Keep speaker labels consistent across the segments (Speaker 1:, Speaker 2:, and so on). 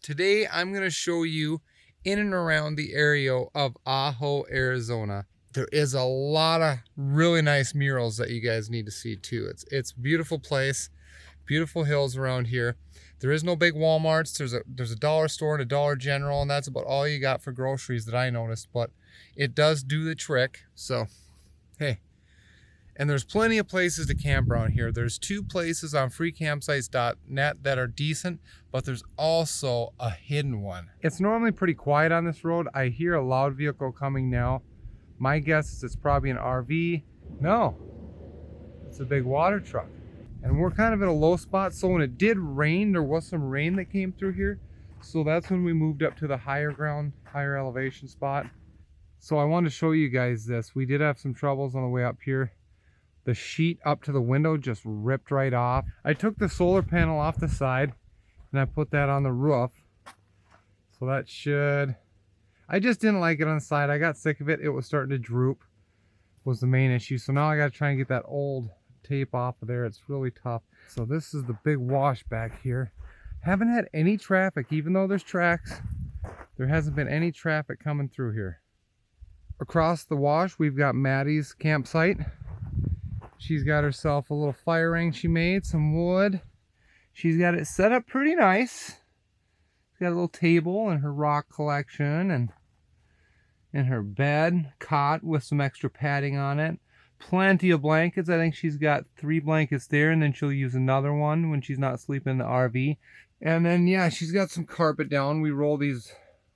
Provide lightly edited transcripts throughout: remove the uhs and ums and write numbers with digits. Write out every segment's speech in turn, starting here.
Speaker 1: Today I'm going to show you in and around the area of Ajo, Arizona. There is a lot of really nice murals that you guys need to see too. It's a beautiful place, beautiful hills around here. There is no big Walmarts. There's a dollar store and a Dollar General, and that's about all you got for groceries that I noticed, but it does do the trick. So, hey. And there's plenty of places to camp around here. There's 2 places on freecampsites.net that are decent, but there's also a hidden one. It's normally pretty quiet on this road. I hear a loud vehicle coming now. My guess is it's probably an RV. No, it's a big water truck. And we're kind of in a low spot, so when it did rain, there was some rain that came through here. So that's when we moved up to the higher ground, higher elevation spot. So I wanted to show you guys this. We did have some troubles on the way up here. The sheet up to the window just ripped right off. I took the solar panel off the side and I put that on the roof. So that should... I just didn't like it on the side. I got sick of it. It was starting to droop, was the main issue. So now I got to try and get that old tape off of there. It's really tough. So this is the big wash back here. Haven't had any traffic, even though there's tracks. There hasn't been any traffic coming through here. Across the wash, we've got Maddie's campsite. She's got herself a little fire ring she made, some wood. She's got it set up pretty nice. She's got a little table and her rock collection and her bed, cot with some extra padding on it. Plenty of blankets. I think she's got 3 blankets there, and then she'll use another one when she's not sleeping in the RV. And then, yeah, she's got some carpet down. We roll these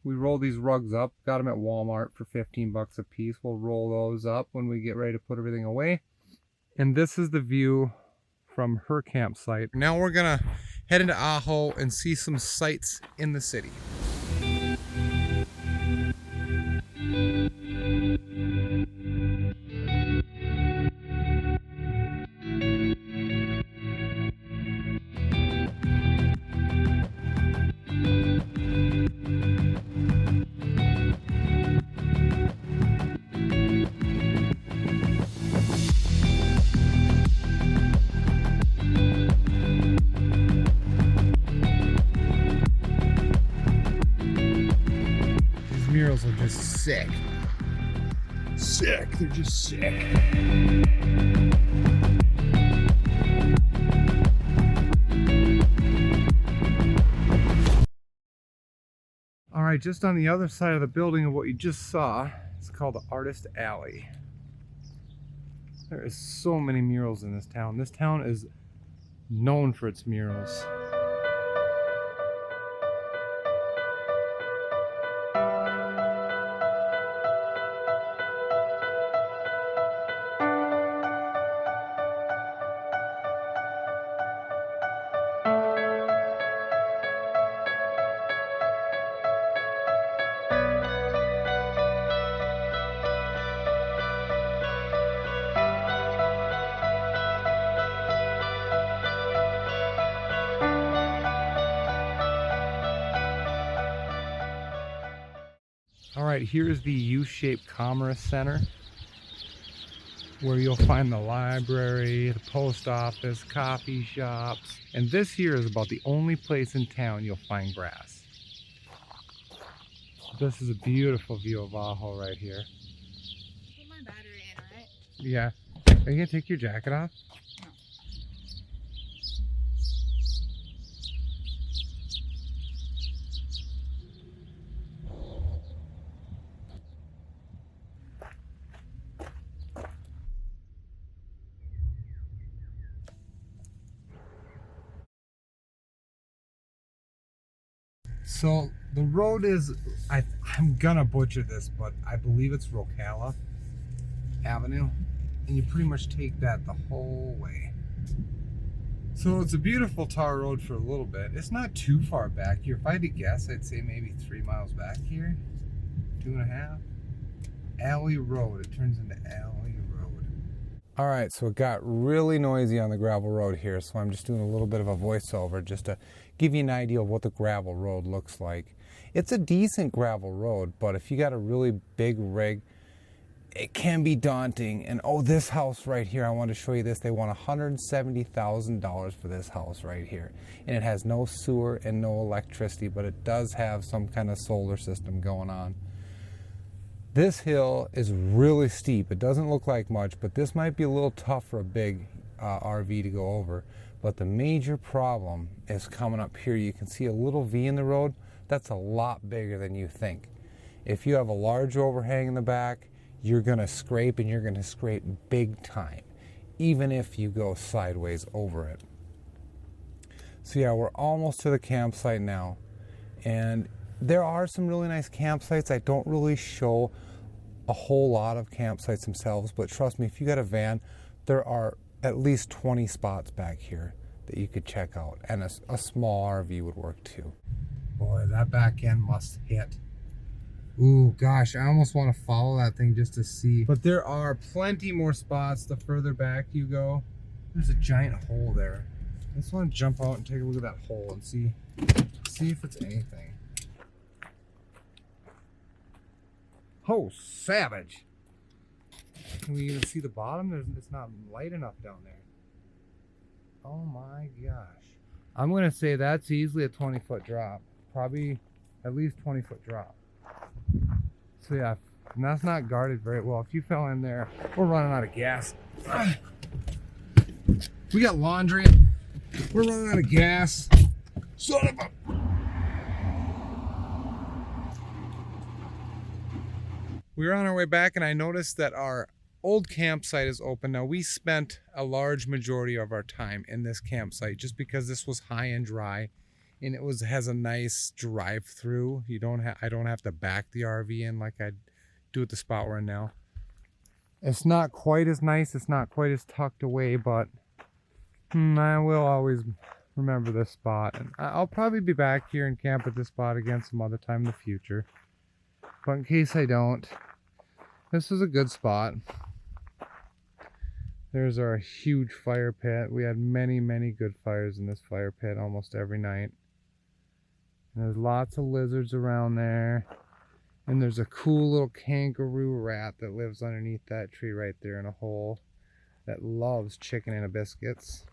Speaker 1: rugs up. Got them at Walmart for 15 bucks a piece. We'll roll those up when we get ready to put everything away. And this is the view from her campsite. Now we're gonna head into Ajo and see some sights in the city. Murals are just sick. Sick, they're just sick. All right, just on the other side of the building of what you just saw, it's called the Artist Alley. There is so many murals in this town. This town is known for its murals. All right, here's the U-shaped Commerce Center, where you'll find the library, the post office, coffee shops, and this here is about the only place in town you'll find grass. This is a beautiful view of Ajo right here.
Speaker 2: Put my battery in, right?
Speaker 1: Yeah. Are you gonna take your jacket off?
Speaker 2: No.
Speaker 1: So the road is, I'm gonna butcher this, but I believe it's Rocala Avenue, and you pretty much take that the whole way. So it's a beautiful tar road for a little bit. It's not too far back here. If I had to guess, I'd say maybe 3 miles back here, 2.5. Alley Road, it turns into Alley Road. All right, so it got really noisy on the gravel road here, so I'm just doing a little bit of a voiceover just to give you an idea of what the gravel road looks like. It's a decent gravel road, but if you got a really big rig, it can be daunting. And oh, this house right here, I want to show you this. They want $170,000 for this house right here. And it has no sewer and no electricity, but it does have some kind of solar system going on. This hill is really steep. It doesn't look like much, but this might be a little tough for a big RV to go over. But the major problem is coming up here. You can see a little V in the road. That's a lot bigger than you think. If you have a large overhang in the back, you're going to scrape, and you're going to scrape big time, even if you go sideways over it. So yeah, we're almost to the campsite now. And there are some really nice campsites. I don't really show a whole lot of campsites themselves, but trust me, if you got a van, there are at least 20 spots back here that you could check out. And a small RV would work too. Boy, that back end must hit. Ooh, gosh, I almost want to follow that thing just to see. But there are plenty more spots the further back you go. There's a giant hole there. I just want to jump out and take a look at that hole and see if it's anything. Oh, savage. Can we even see the bottom? It's not light enough down there. Oh my gosh. I'm going to say that's easily a 20-foot drop. Probably at least 20-foot drop. So yeah, and that's not guarded very well. If you fell in there, we're running out of gas. We got laundry. We're running out of gas. Son of a... We were on our way back, and I noticed that our old campsite is open. Now, we spent a large majority of our time in this campsite just because this was high and dry, and it has a nice drive through. I don't have to back the RV in like I do at the spot we're in now. It's not quite as nice, it's not quite as tucked away, but I will always remember this spot, and I'll probably be back here and camp at this spot again some other time in the future. But in case I don't, this is a good spot. There's our huge fire pit. We had many, many good fires in this fire pit almost every night. And there's lots of lizards around there. And there's a cool little kangaroo rat that lives underneath that tree right there in a hole that loves chicken and biscuits.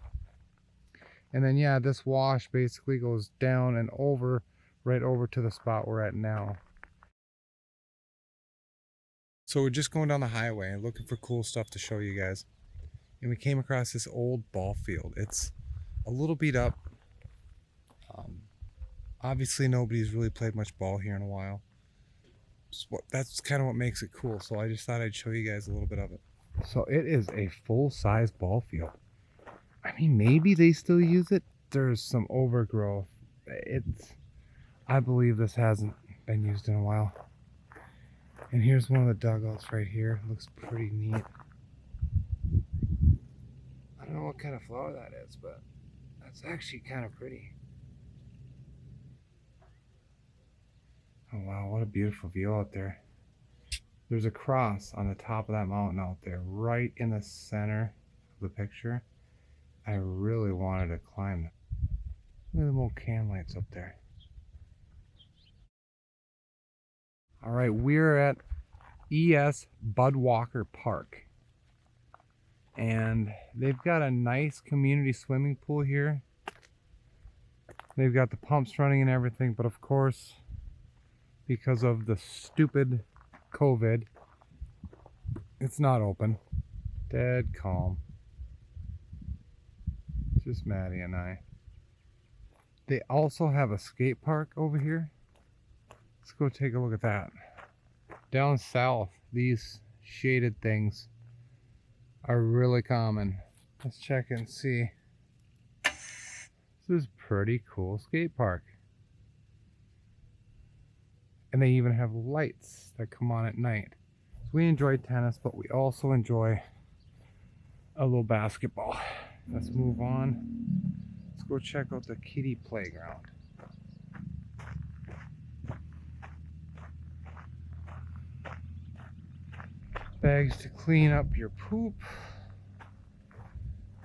Speaker 1: And then yeah, this wash basically goes down and over, right over to the spot we're at now. So we're just going down the highway and looking for cool stuff to show you guys. And we came across this old ball field. It's a little beat up. Obviously nobody's really played much ball here in a while. That's kind of what makes it cool. So I just thought I'd show you guys a little bit of it. So it is a full-size ball field. I mean, maybe they still use it. There's some overgrowth. I believe this hasn't been used in a while. And here's one of the dugouts right here. Looks pretty neat. I don't know what kind of flower that is, but that's actually kind of pretty. Oh wow, what a beautiful view out there. There's a cross on the top of that mountain out there, right in the center of the picture. I really wanted to climb it. Look at the little can lights up there. All right, we're at ES Budwalker Park. And they've got a nice community swimming pool here. They've got the pumps running and everything, but of course, because of the stupid COVID, it's not open. Dead calm. Just Maddie and I. They also have a skate park over here. Let's go take a look at that. Down south, these shaded things are really common. Let's check and see. This is pretty cool skate park. And they even have lights that come on at night. So we enjoy tennis, but we also enjoy a little basketball. Let's move on. Let's go check out the kiddie playground. Bags to clean up your poop.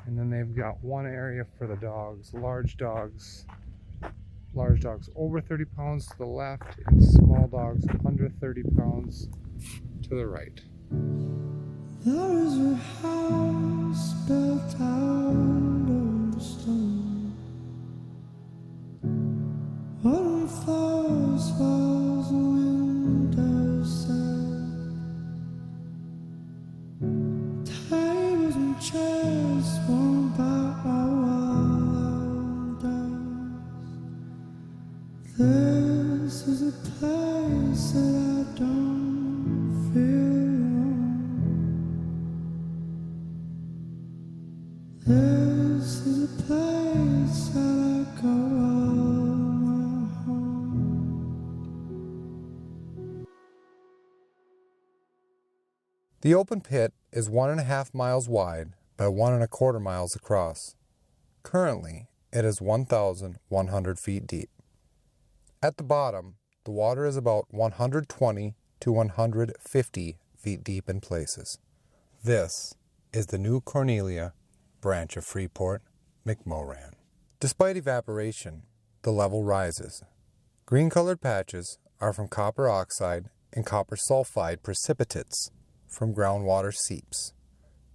Speaker 1: And then they've got one area for the dogs, large dogs over 30 pounds to the left and small dogs under 30 pounds to the right.
Speaker 3: There is a house built out of stone. Autumn flowers, walls, and windows set. Tables and chairs warmed by our elders. This is a place that I don't feel. This is a place that I call my home.
Speaker 1: The open pit is 1.5 miles wide by 1.25 miles across. Currently, it is 1,100 feet deep. At the bottom, the water is about 120 to 150 feet deep in places. This is the New Cornelia branch of Freeport McMoran. Despite evaporation, the level rises. Green-colored patches are from copper oxide and copper sulfide precipitates from groundwater seeps.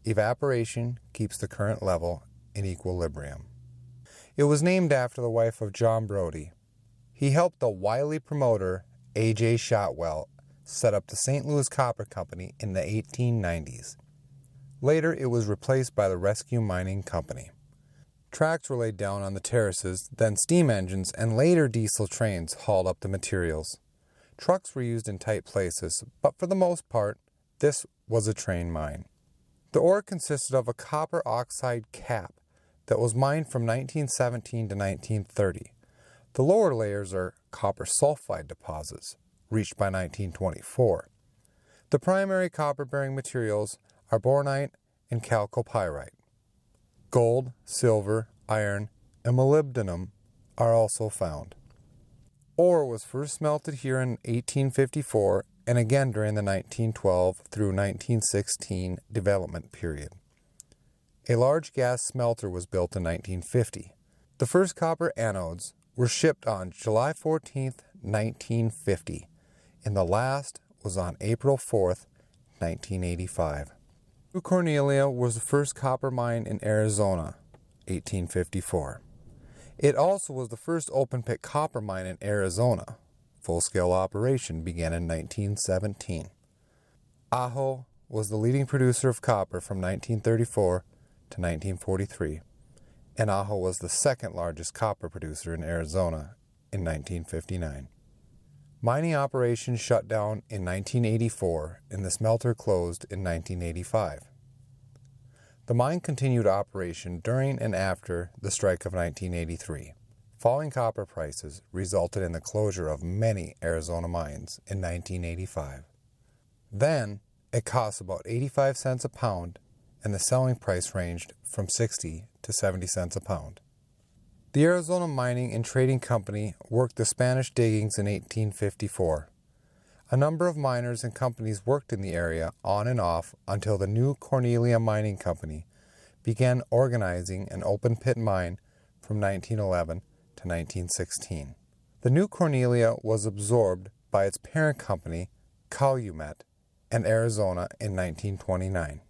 Speaker 1: Evaporation keeps the current level in equilibrium. It was named after the wife of John Brodie. He helped the wily promoter A.J. Shotwell set up the St. Louis Copper Company in the 1890s. Later, it was replaced by the Rescue Mining Company. Tracks were laid down on the terraces, then steam engines and later diesel trains hauled up the materials. Trucks were used in tight places, but for the most part, this was a train mine. The ore consisted of a copper oxide cap that was mined from 1917 to 1930. The lower layers are copper sulfide deposits, reached by 1924. The primary copper-bearing materials are bornite and chalcopyrite. Gold, silver, iron, and molybdenum are also found. Ore was first smelted here in 1854 and again during the 1912 through 1916 development period. A large gas smelter was built in 1950. The first copper anodes were shipped on July 14, 1950, and the last was on April 4, 1985. New Cornelia was the first copper mine in Arizona, 1854. It also was the first open-pit copper mine in Arizona. Full-scale operation began in 1917. Ajo was the leading producer of copper from 1934 to 1943, and Ajo was the second largest copper producer in Arizona in 1959. Mining operations shut down in 1984 and the smelter closed in 1985. The mine continued operation during and after the strike of 1983. Falling copper prices resulted in the closure of many Arizona mines in 1985. Then, it cost about 85 cents a pound, and the selling price ranged from 60 to 70 cents a pound. The Arizona Mining and Trading Company worked the Spanish diggings in 1854. A number of miners and companies worked in the area on and off until the New Cornelia Mining Company began organizing an open-pit mine from 1911 to 1916. The New Cornelia was absorbed by its parent company, Calumet, and Arizona in 1929.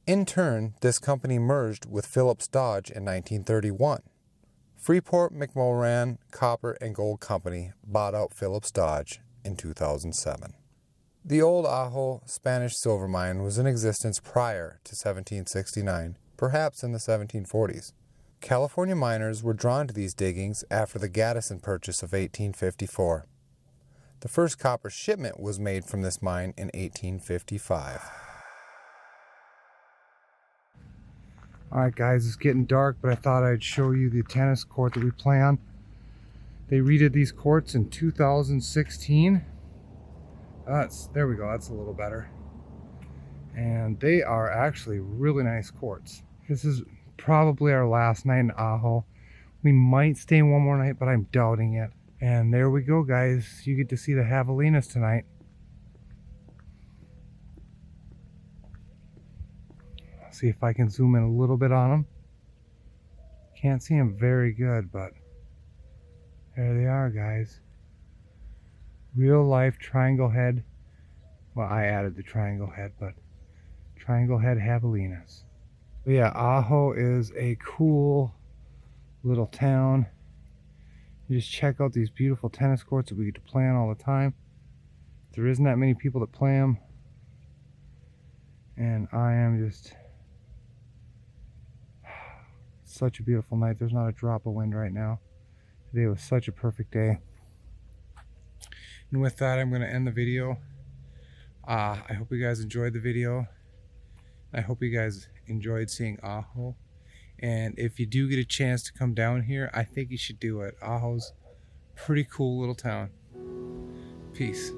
Speaker 1: In turn, this company merged with Phillips Dodge in 1931. Freeport McMoran Copper and Gold Company bought out Phillips Dodge in 2007. The old Ajo Spanish silver mine was in existence prior to 1769, perhaps in the 1740s. California miners were drawn to these diggings after the Gaddison Purchase of 1854. The first copper shipment was made from this mine in 1855.
Speaker 4: Alright guys, it's getting dark, but I thought I'd show you the tennis court that we play on. They redid these courts in 2016. There we go, that's a little better. And they are actually really nice courts. This is probably our last night in Ajo. We might stay one more night, but I'm doubting it. And there we go guys, you get to see the javelinas tonight. See if I can zoom in a little bit on them. Can't see them very good, but there they are, guys. Real life triangle head. Well, I added the triangle head, but Triangle Head javelinas. But yeah, Ajo is a cool little town. You just check out these beautiful tennis courts that we get to play on all the time. There isn't that many people that play them, and I am just such a beautiful night. There's not a drop of wind right now. Today was such a perfect day. And with that, I'm going to end the video. I hope you guys enjoyed the video. I hope you guys enjoyed seeing Ajo. And if you do get a chance to come down here, I think you should do it. Ajo's a pretty cool little town. Peace.